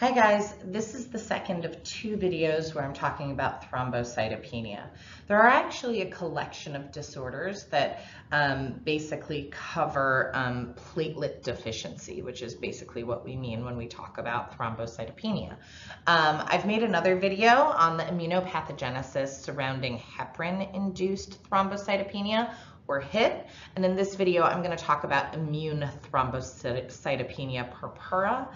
Hi guys, this is the second of two videos where I'm talking about thrombocytopenia. There are actually a collection of disorders that basically cover platelet deficiency, which is basically what we mean when we talk about thrombocytopenia. I've made another video on the immunopathogenesis surrounding heparin-induced thrombocytopenia, or HIT, and in this video I'm going to talk about immune thrombocytopenia purpura.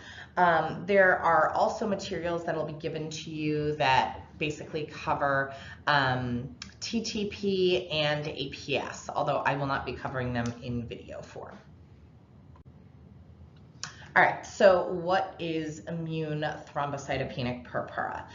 There are also materials that will be given to you that basically cover TTP and APS, although I will not be covering them in video form. All right, so what is immune thrombocytopenic purpura?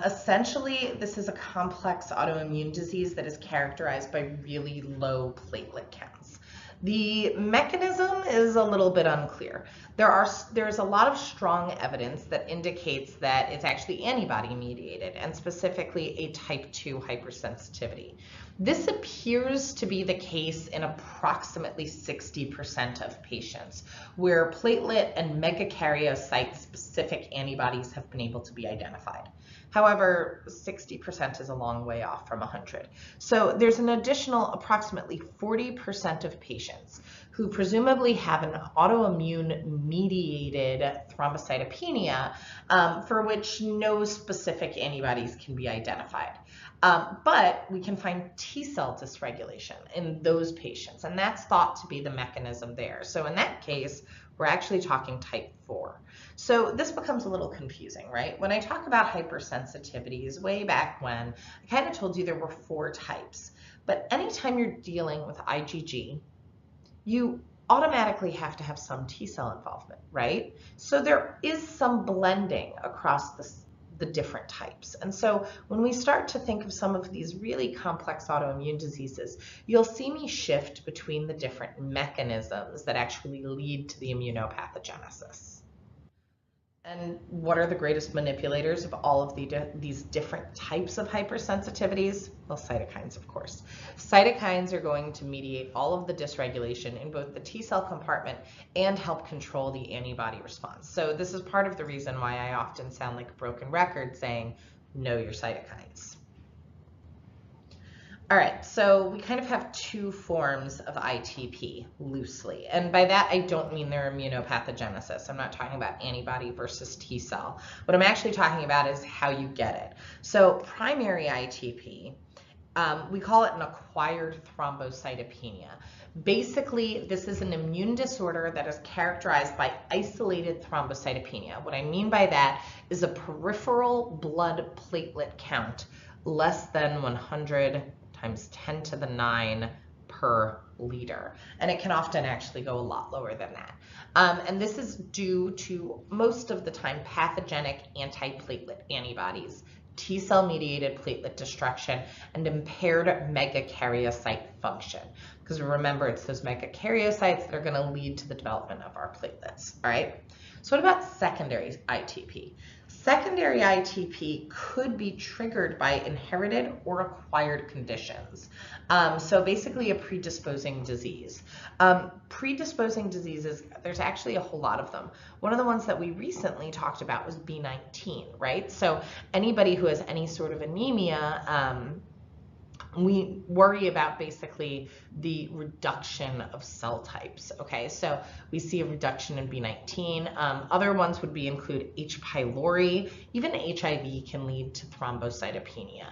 Essentially, this is a complex autoimmune disease that is characterized by really low platelet counts. The mechanism is a little bit unclear. There's a lot of strong evidence that indicates that it's actually antibody mediated, and specifically a type 2 hypersensitivity. This appears to be the case in approximately 60% of patients, where platelet and megakaryocyte specific antibodies have been able to be identified. However, 60% is a long way off from 100. So there's an additional approximately 40% of patients who presumably have an autoimmune mediated thrombocytopenia for which no specific antibodies can be identified. But we can find T-cell dysregulation in those patients, and that's thought to be the mechanism there. So in that case, we're actually talking type 4. So this becomes a little confusing, right? When I talk about hypersensitivities way back when, I kind of told you there were 4 types. But anytime you're dealing with IgG, you automatically have to have some T-cell involvement, right? So there is some blending across the different types. And so when we start to think of some of these really complex autoimmune diseases, you'll see me shift between the different mechanisms that actually lead to the immunopathogenesis. And what are the greatest manipulators of all of these different types of hypersensitivities? Well, cytokines, of course. Cytokines are going to mediate all of the dysregulation in both the T-cell compartment and help control the antibody response. So this is part of the reason why I often sound like a broken record saying, know your cytokines. All right, so we kind of have 2 forms of ITP loosely. And by that, I don't mean their immunopathogenesis. I'm not talking about antibody versus T cell. What I'm actually talking about is how you get it. So primary ITP, we call it an acquired thrombocytopenia. Basically, this is an immune disorder that is characterized by isolated thrombocytopenia. What I mean by that is a peripheral blood platelet count less than 100 times 10 to the 9 per liter. And it can often actually go a lot lower than that. And this is due to, most of the time, pathogenic antiplatelet antibodies, T-cell mediated platelet destruction, and impaired megakaryocyte function. Because remember, it's those megakaryocytes that are going to lead to the development of our platelets. All right. So what about secondary ITP? Secondary ITP could be triggered by inherited or acquired conditions. So basically a predisposing disease. Predisposing diseases, there's actually a whole lot of them. One of the ones that we recently talked about was B19, right? So anybody who has any sort of anemia, we worry about basically the reduction of cell types, okay? So we see a reduction in B19. Other ones would include H. pylori. Even HIV can lead to thrombocytopenia.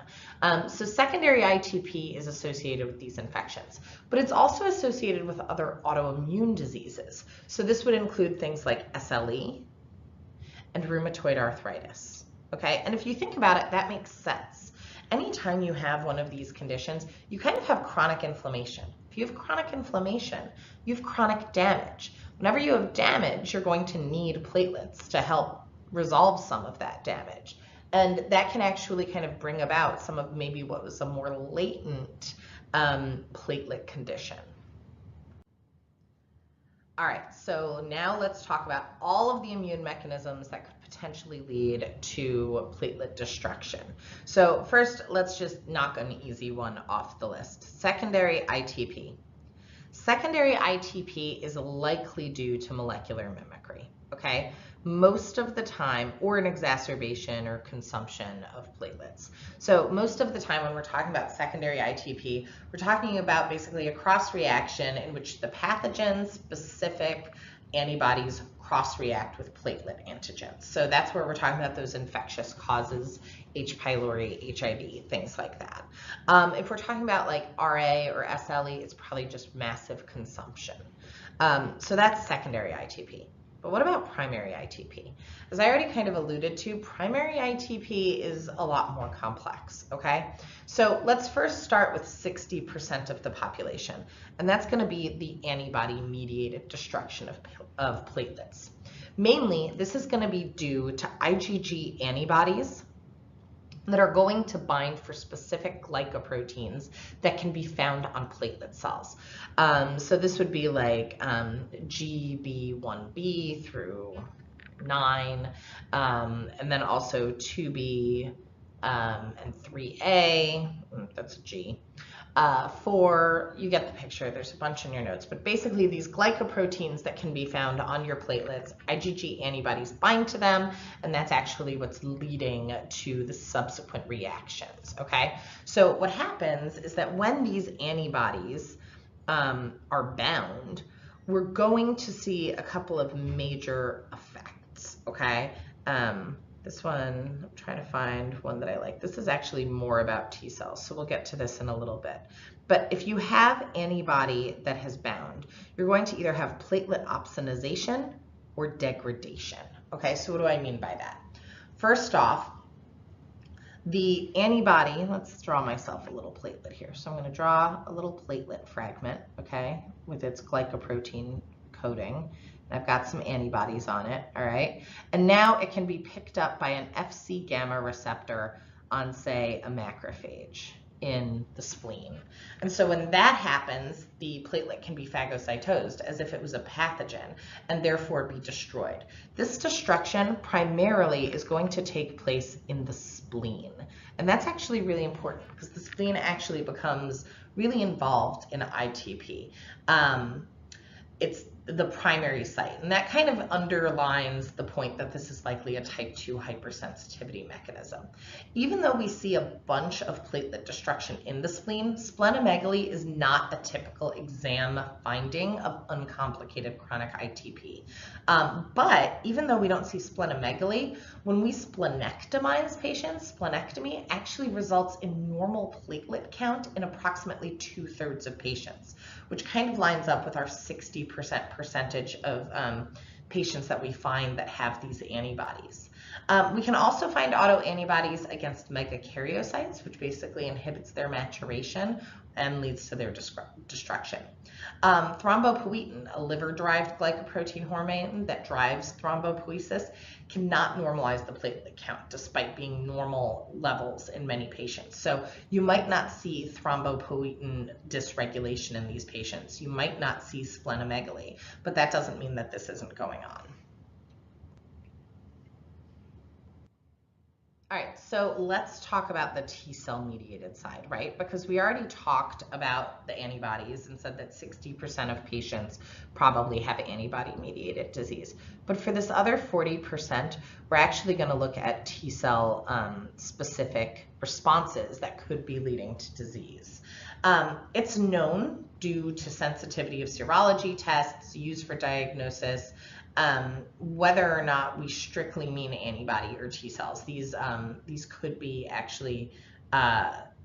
So secondary ITP is associated with these infections, but it's also associated with other autoimmune diseases. So this would include things like SLE and rheumatoid arthritis, okay? And if you think about it, that makes sense. Anytime you have one of these conditions, you kind of have chronic inflammation. If you have chronic inflammation, you have chronic damage. Whenever you have damage, you're going to need platelets to help resolve some of that damage. And that can actually kind of bring about some of maybe what was a more latent platelet condition. All right, so now let's talk about all of the immune mechanisms that could potentially lead to platelet destruction. So first, let's just knock an easy one off the list. Secondary ITP. Secondary ITP is likely due to molecular mimicry, okay? most of the time, or an exacerbation or consumption of platelets. So most of the time when we're talking about secondary ITP, we're talking about basically a cross-reaction in which the pathogen-specific antibodies cross-react with platelet antigens. So that's where we're talking about those infectious causes, H. pylori, HIV, things like that. If we're talking about like RA or SLE, it's probably just massive consumption. So that's secondary ITP. But what about primary ITP? As I already kind of alluded to, primary ITP is a lot more complex, okay? So let's first start with 60% of the population, and that's going to be the antibody-mediated destruction of platelets. Mainly, this is going to be due to IgG antibodies that are going to bind for specific glycoproteins that can be found on platelet cells. So this would be like GB1B through 9, and then also 2B and 3A, that's a G. 4, you get the picture, there's a bunch in your notes, but basically these glycoproteins that can be found on your platelets, IgG antibodies bind to them, and that's actually what's leading to the subsequent reactions, okay? So what happens is that when these antibodies are bound, we're going to see a couple of major effects, okay? This one, I'm trying to find one that I like. This is actually more about T cells, so we'll get to this in a little bit. But if you have antibody that has bound, you're going to either have platelet opsonization or degradation. Okay, so what do I mean by that? First off, the antibody, let's draw myself a little platelet here. So I'm going to draw a little platelet fragment, okay, with its glycoprotein coating. I've got some antibodies on it, all right? And now it can be picked up by an Fc gamma receptor on, say, a macrophage in the spleen. And so when that happens, the platelet can be phagocytosed as if it was a pathogen and therefore be destroyed. This destruction primarily is going to take place in the spleen. And that's actually really important because the spleen actually becomes really involved in ITP. It's the primary site, and that kind of underlines the point that this is likely a type 2 hypersensitivity mechanism. Even though we see a bunch of platelet destruction in the spleen, splenomegaly is not a typical exam finding of uncomplicated chronic ITP. But even though we don't see splenomegaly, when we splenectomize patients, splenectomy actually results in normal platelet count in approximately 2/3 of patients, which kind of lines up with our 60% percentage of patients that we find that have these antibodies. We can also find autoantibodies against megakaryocytes, which basically inhibits their maturation and leads to their destruction. Thrombopoietin, a liver-derived glycoprotein hormone that drives thrombopoiesis, cannot normalize the platelet count despite being normal levels in many patients. So you might not see thrombopoietin dysregulation in these patients. You might not see splenomegaly, but that doesn't mean that this isn't going on. All right, so let's talk about the T-cell mediated side, right? Because we already talked about the antibodies and said that 60% of patients probably have antibody-mediated disease. But for this other 40%, we're actually going to look at T-cell specific responses that could be leading to disease. It's known due to sensitivity of serology tests used for diagnosis, whether or not we strictly mean antibody or T cells. These could be actually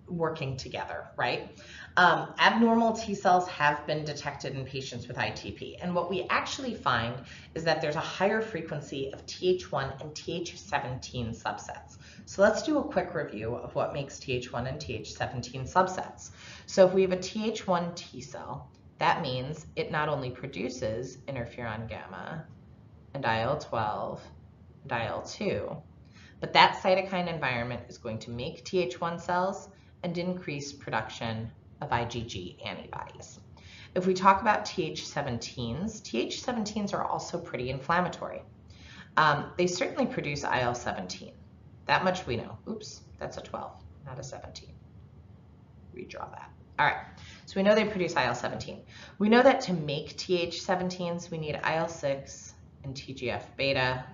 working together, right? Abnormal T cells have been detected in patients with ITP, and what we actually find is that there's a higher frequency of Th1 and Th17 subsets. So let's do a quick review of what makes Th1 and Th17 subsets. So if we have a Th1 T cell, that means it not only produces interferon gamma and IL-12 and IL-2, but that cytokine environment is going to make Th1 cells and increase production of IgG antibodies. If we talk about Th17s, Th17s are also pretty inflammatory. They certainly produce IL-17. That much we know. Oops, that's a 12, not a 17. Redraw that. All right, so we know they produce IL-17. We know that to make Th17s, we need IL-6 and TGF-beta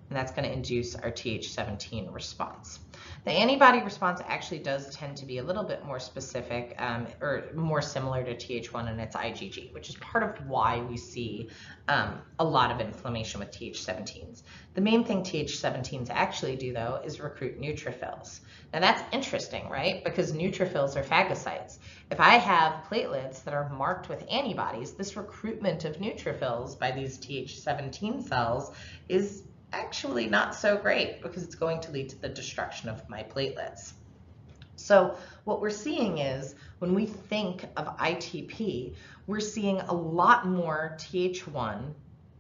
and that's going to induce our Th17 response. The antibody response actually does tend to be a little bit more specific or more similar to Th1 and its IgG, which is part of why we see a lot of inflammation with Th17s. The main thing Th17s actually do, though, is recruit neutrophils. Now that's interesting, right? Because neutrophils are phagocytes. If I have platelets that are marked with antibodies, this recruitment of neutrophils by these Th17 cells is actually not so great because it's going to lead to the destruction of my platelets. So what we're seeing is when we think of ITP, we're seeing a lot more Th1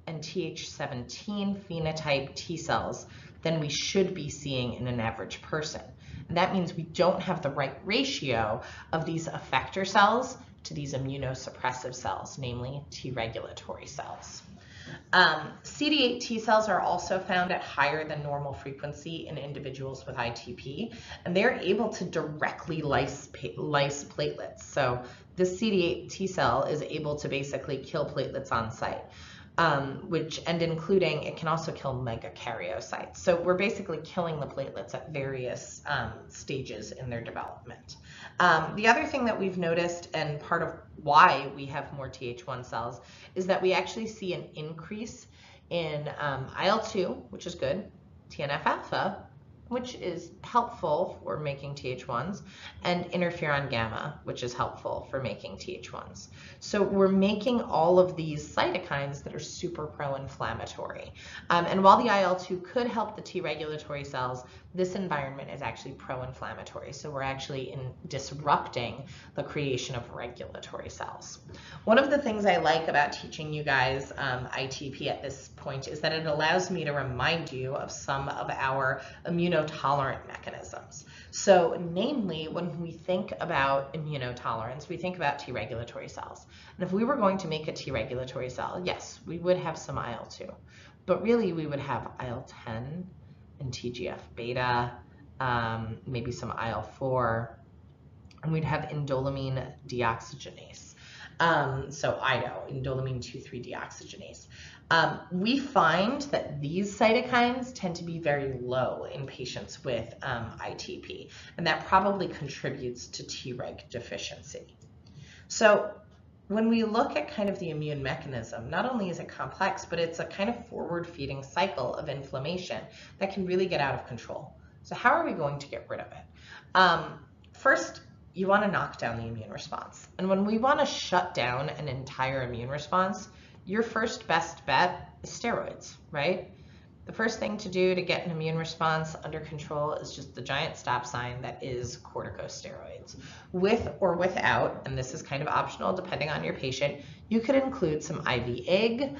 and Th17 phenotype T cells than we should be seeing in an average person. And that means we don't have the right ratio of these effector cells to these immunosuppressive cells, namely T regulatory cells. CD8 T cells are also found at higher than normal frequency in individuals with ITP, and they're able to directly lyse platelets. So this CD8 T cell is able to basically kill platelets on site, and including, it can also kill megakaryocytes. So we're basically killing the platelets at various stages in their development. The other thing that we've noticed, and part of why we have more Th1 cells, is that we actually see an increase in IL-2, which is good, TNF-alpha, which is helpful for making Th1s, and interferon gamma, which is helpful for making Th1s. So we're making all of these cytokines that are super pro-inflammatory. And while the IL-2 could help the T regulatory cells, this environment is actually pro-inflammatory. So we're actually disrupting the creation of regulatory cells. One of the things I like about teaching you guys ITP at this point is that it allows me to remind you of some of our immunotolerant mechanisms. So namely, when we think about immunotolerance, we think about T regulatory cells. And if we were going to make a T regulatory cell, yes, we would have some IL-2, but really we would have IL-10 and TGF-beta, maybe some IL-4, and we'd have indoleamine deoxygenase. So IDO, indoleamine 2,3 deoxygenase. We find that these cytokines tend to be very low in patients with ITP, and that probably contributes to Treg deficiency. So when we look at kind of the immune mechanism, not only is it complex, but it's a kind of forward-feeding cycle of inflammation that can really get out of control. So how are we going to get rid of it? First, you want to knock down the immune response. And when we want to shut down an entire immune response, your first best bet is steroids, right? The first thing to do to get an immune response under control is just the giant stop sign that is corticosteroids. With or without, and this is kind of optional depending on your patient, you could include some IV egg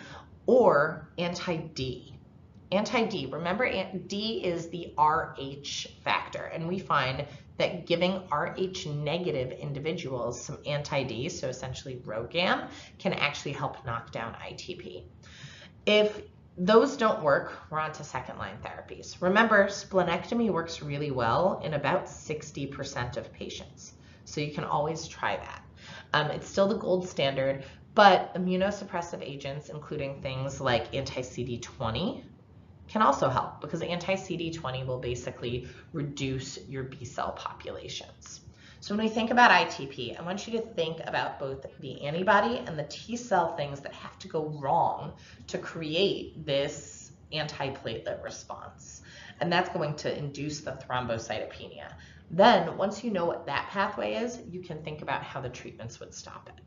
or anti-D. Anti-D, remember D is the RH factor, and we find that giving RH negative individuals some anti-D, so essentially RhoGAM, can actually help knock down ITP. If those don't work, we're on to second line therapies. Remember, splenectomy works really well in about 60% of patients, so you can always try that. It's still the gold standard, but immunosuppressive agents, including things like anti-CD20, can also help because anti-CD20 will basically reduce your B cell populations. So when we think about ITP, I want you to think about both the antibody and the T cell things that have to go wrong to create this antiplatelet response. And that's going to induce the thrombocytopenia. Then once you know what that pathway is, you can think about how the treatments would stop it.